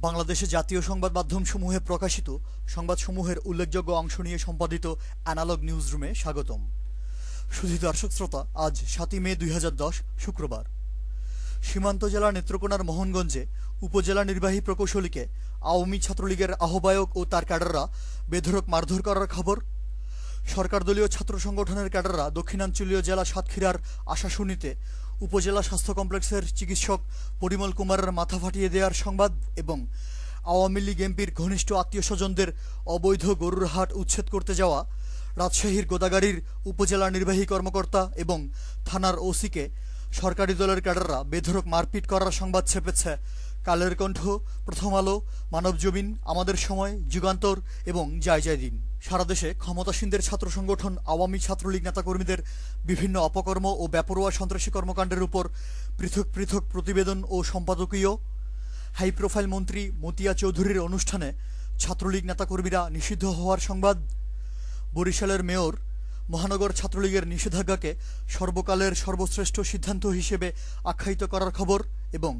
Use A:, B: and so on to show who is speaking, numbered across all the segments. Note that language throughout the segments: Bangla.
A: বাংলাদেশে জাতীয় সংবাদ মাধ্যমসমূহে প্রকাশিত সংবাদসমূহের উল্লেখযোগ্য অংশ নিয়ে সম্পাদিত অ্যানালগ নিউজরুমে স্বাগতম। সুধী দর্শক শ্রোতা, আজ 7 মে 2010 শুক্রবার। সীমান্ত জেলা নেত্রকোনার মোহনগঞ্জে উপজেলা নির্বাহী প্রকৌশলীকে আওয়ামী ছাত্রলীগের আহ্বায়ক ও তার ক্যাডাররা বেধড়ক মারধর করার খবর। সরকারদলীয় ছাত্র সংগঠনের ক্যাডাররা দক্ষিণাঞ্চলীয় জেলা সাতক্ষীরার আশাশুনিতে উপজেলা স্বাস্থ্য কমপ্লেক্সের চিকিৎসক পরিমল কুমারের মাথা ফাটিয়ে দেওয়ার সংবাদ এবং আওয়ামী লীগ এমপির ঘনিষ্ঠ আত্মীয় স্বজনদের অবৈধ গরুর হাট উচ্ছেদ করতে যাওয়া রাজশাহীর গোদাগাড়ীর উপজেলা নির্বাহী কর্মকর্তা এবং থানার ওসিকে সরকারি দলের ক্যাডাররা বেধড়ক মারপিট করার সংবাদ ছেপেছে কালের কণ্ঠ, প্রথম আলো, মানবজমিন, আমাদের সময়, যুগান্তর এবং জয় জয় দিন। সারা দেশে ক্ষমতাসীনদের ছাত্র সংগঠন আওয়ামী ছাত্রলীগ নেতাকর্মীদের বিভিন্ন অপকর্ম ও বেপরোয়া সন্ত্রাসী কর্মকাণ্ডের উপর পৃথক পৃথক প্রতিবেদন ও সম্পাদকীয়। হাই প্রোফাইল মন্ত্রী মতিয়া চৌধুরীর অনুষ্ঠানে ছাত্রলীগ নেতাকর্মীরা নিষিদ্ধ হওয়ার সংবাদ। বরিশালের মেয়র মহানগর ছাত্রলীগের নিষেধাজ্ঞাকে সর্বকালের সর্বশ্রেষ্ঠ সিদ্ধান্ত হিসেবে আখ্যায়িত করার খবর এবং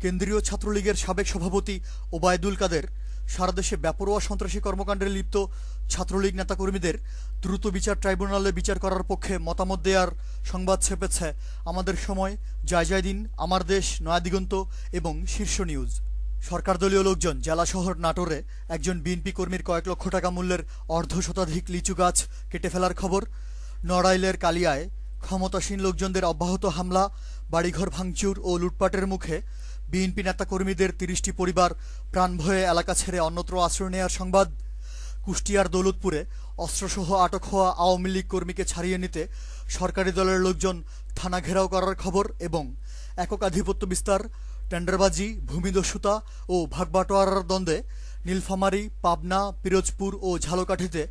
A: কেন্দ্রীয় ছাত্রলীগের সাবেক সভাপতি ওবায়দুল কাদের সারা দেশে বেপরোয়া সন্ত্রাসী কর্মকাণ্ডে লিপ্ত ছাত্রলীগ নেতাকর্মীদের দ্রুত বিচার ট্রাইব্যুনালে বিচার করার পক্ষে মতামত দেওয়ার সংবাদ ছেপেছে আমাদের সময়, জয় জয় দিন, আমার দেশ, নয়াদিগন্ত এবং শীর্ষ নিউজ। সরকারদলীয় লোকজন জেলা শহর নাটোরে একজন বিএনপি কর্মীর কয়েক লক্ষ টাকা মূল্যের অর্ধশতাধিক লিচু গাছ কেটে ফেলার খবর। নড়াইলের কালিয়ায় ক্ষমতাসীন লোকজনদের অব্যাহত হামলা, বাড়িঘর ভাঙচুর ও লুটপাটের মুখে বিএনপি নেতাকর্মীদের 30টি পরিবার প্রাণভয়ে এলাকা ছেড়ে অন্যত্র আশ্রয় নেওয়ার সংবাদ। কুষ্টিয়ার দৌলতপুরে অস্ত্রসহ আটক হওয়া আওয়ামী লীগ কর্মীকে ছাড়িয়ে নিতে সরকারি দলের লোকজন থানা ঘেরাও করার খবর এবং একক আধিপত্য বিস্তার, টেন্ডারবাজি, ভূমিদস্যুতা ও ভাগবাটোয়ারার দ্বন্দ্বে নীলফামারী, পাবনা, পিরোজপুর ও ঝালকাঠিতে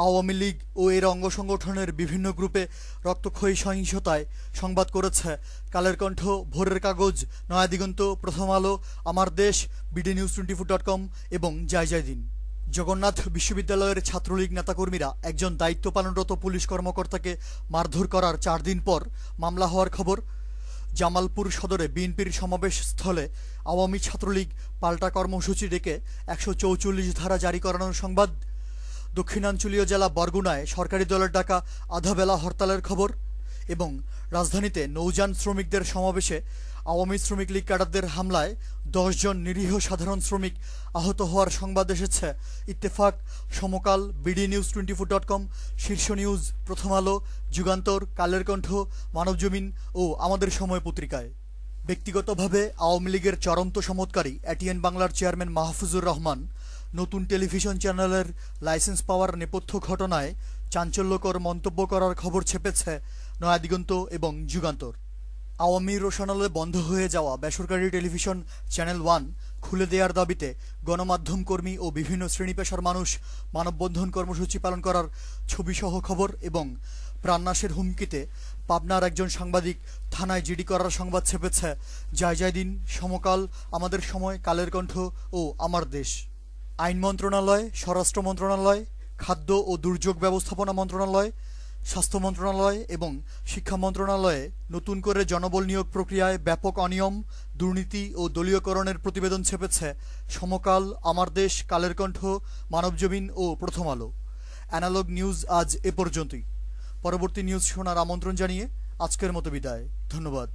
A: আওয়ামী লীগ ও এর অঙ্গ সংগঠনের বিভিন্ন গ্রুপে রক্তক্ষয়ী সহিংসতায় সংবাদ করেছে কালের কণ্ঠ, ভোরের কাগজ, নয়াদিগন্ত, প্রথম আলো, আমার দেশ, bdnews24.com এবং জয় জয় দিন। জগন্নাথ বিশ্ববিদ্যালয়ের ছাত্রলীগ নেতাকর্মীরা একজন দায়িত্ব পালনরত পুলিশ কর্মকর্তাকে মারধর করার 4 দিন পর মামলা হওয়ার খবর। জামালপুর সদরে বিএনপির সমাবেশ স্থলে আওয়ামী ছাত্রলীগ পাল্টা কর্মসূচি ডেকে 144 ধারা জারি করানোর সংবাদ। দক্ষিণাঞ্চলীয় জেলা বরগুনায় সরকারি দলের ডাকা আধাবেলা হরতালের খবর এবং রাজধানীতে নৌযান শ্রমিকদের সমাবেশে আওয়ামী শ্রমিক লীগ ক্যাডারদের হামলায় 10 জন নিরীহ সাধারণ শ্রমিক আহত হওয়ার সংবাদ এসেছে ইত্তেফাক, সমকাল, bdnews24.com, শীর্ষ নিউজ, প্রথম আলো, যুগান্তর, কালের কণ্ঠ, মানবজমিন ও আমাদের সময় পত্রিকায়। ব্যক্তিগতভাবে আওয়ামী লীগের চরন্ত সমৎকারী এটিএন বাংলার চেয়ারম্যান মাহফুজুর রহমান নতুন টেলিভিশন চ্যানেলের লাইসেন্স পাওয়ার নেপথ্য ঘটনায় চাঞ্চল্যকর মন্তব্য করার খবর ছেপেছে নয়াদিগন্ত এবং যুগান্তর। আওয়ামী রোশনালে বন্ধ হয়ে যাওয়া বেসরকারি টেলিভিশন চ্যানেল 1 খুলে দেওয়ার দাবিতে গণমাধ্যম কর্মী ও বিভিন্ন শ্রেণী পেশার মানুষ মানববন্ধন কর্মসূচি পালন করার ছবিসহ খবর এবং প্রাণনাশের হুমকিতে পাবনার একজন সাংবাদিক থানায় জিডি করার সংবাদ ছেপেছে জয় জয় দিন, সমকাল, আমাদের সময়, কালের কণ্ঠ ও আমার দেশ। আইন মন্ত্রণালয়, স্বরাষ্ট্র মন্ত্রণালয়, খাদ্য ও দুর্যোগ ব্যবস্থাপনা মন্ত্রণালয়, স্বাস্থ্য মন্ত্রণালয় এবং শিক্ষা মন্ত্রণালয়ে নতুন করে জনবল নিয়োগ প্রক্রিয়ায় ব্যাপক অনিয়ম, দুর্নীতি ও দলীয়করণের প্রতিবেদন ছেপেছে সমকাল, আমার দেশ, কালের কণ্ঠ, মানবজমিন ও প্রথম আলো। অ্যানালগ নিউজ আজ এ পর্যন্তই। পরবর্তী নিউজ শোনার আমন্ত্রণ জানিয়ে আজকের মতো বিদায়। ধন্যবাদ।